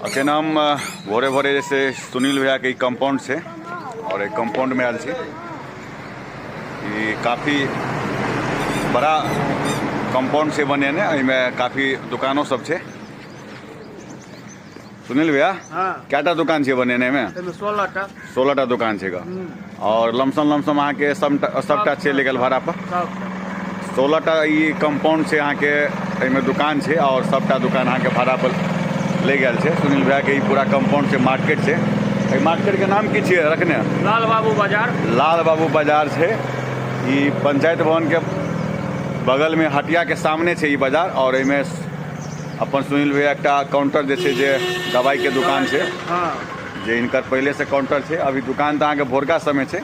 अखन हम भोरे भोरे जैसे सुनील भैया के कंपाउंड से और एक कंपाउंड में आयल छी। काफ़ी बड़ा कंपाउंड से बने ने, में काफ़ी दुकानों सब छे। सुनील भैया क्या दुकान छे बने में? 16टा दुकान छे और लमसम अहाँ के सबटा छे लेगल भाड़ा पर 16टा ई कंपाउंड से अहाँ के में दुकान छे और सबटा दुकान अहाँ के भाड़ा पर ले गए छे। सुनील भैया के पूरा कंपाउंड से मार्केट छे। मार्केट के नाम की छे रखने? लाल बाबू बाजार। लाल बाबू बाजार छे। ई पंचायत भवन के बगल में हटिया के सामने छे ई बाजार और इमे अपन सुनील भैया एक काउंटर जे छे जे दवाई के दुकान छे। जे इनकर पहले से काउंटर छे। अभी दुकान तो अहाँ के भोरका समय छे,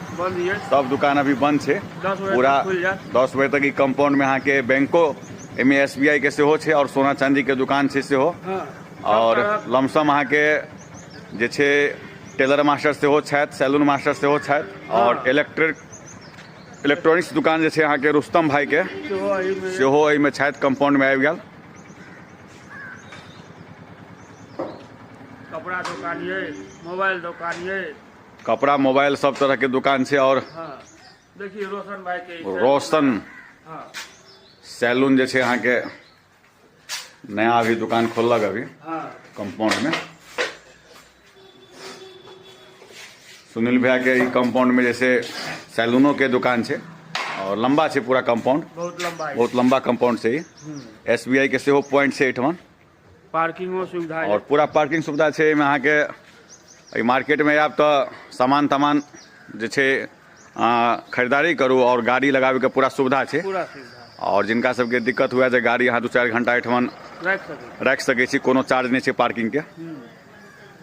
सब दुकान अभी बंद छे। पूरा 10 बजे तक ई कंपाउंड में अहाँ के बैंको एमे SBI के सेहो छे और सोना चांदी के दुकान छे सेहो। और लमसम अहाँ के जे छे टेलर मास्टर सेहो छथि, सैलून मास्टर सेहो छथि और इलेक्ट्रॉनिक्स दुकान जे छे अहाँ के रुस्तम भाई के सेहो एहि में छथि। कंपाउंड में आबि गेल। कपड़ा दुकान ये, मोबाइल दुकान ये, कपड़ा मोबाइल सब तरह के दुकान छे। और देखिए रोशन भाई के रोशन सैलून जे छे अहाँ के नया अभी दुकान खोलक अभी कंपाउंड में। सुनील भैया के ई कंपाउंड में जैसे सैलूनों के दुकान छे और लंबा छे पूरा कंपाउंड, बहुत लंबा कंपाउंड से ही। SBI के सेहो पॉइंट से एठमन पार्किंग सुविधा और पूरा पार्किंग सुविधा छे। में अहाँ के मार्केट में आब तो सामान जे छे खरीदारी करू और गाड़ी लगावे के पूरा सुविधा छे। और जिनका सबके दिक्कत हुआ जे गाड़ी यहाँ 2-4 घंटा एठमन रख सके छी, कोनो चार्ज नहीं छे पार्किंग के,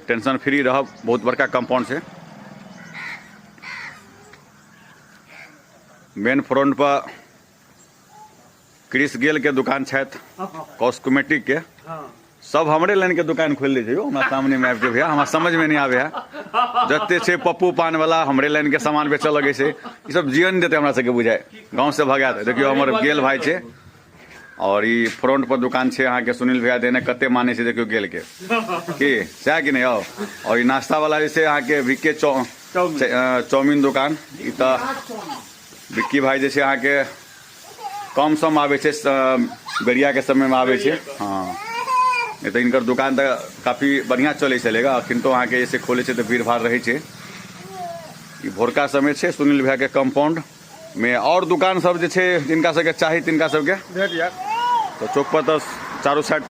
टेंशन फ्री रह। बहुत बड़का कंपाउंड छे। मेन फ्रंट पर क्रिस गेल के दुकान छथि, कॉस्मेटिक के। सब हमरे लाइन के दुकान खोल ली छे हमरा सामने में आबि के। भैया हमरा समझ में नहीं आवे है जत्ते छे पप्पू पान वाला हमरे लाइन के सामान बेचल लगे छे। ई सब जीवन देते हमरा सबके बुझाए, गांव से भगात। देखियो हमर गेल भाई छे और ई फ्रंट पर दुकान छे अहाँ के सुनील भैया देने कते माने छे। देखियो गेल के की सह कि नहीं आओ। और ई नाश्ता वाला जैसे अहाँ के विक्के चाउमीन दुकान, ई त विक्की भाई जैसे अहाँ के कम सम आवे छे, गरिया के समय में आवे छे। नहीं तो इनकर दुकान तो काफ़ी बढ़िया चले चलेगा। अखन तो अहाँ के जैसे खोले छे तो भीड़ भाड़ रहे छे। ई भोरका समय छे सुनील भैया के कंपाउंड में। और दुकान सब जे छे जिनका सबके चाही तिनका सबके तो चौक पर तो चारों साइड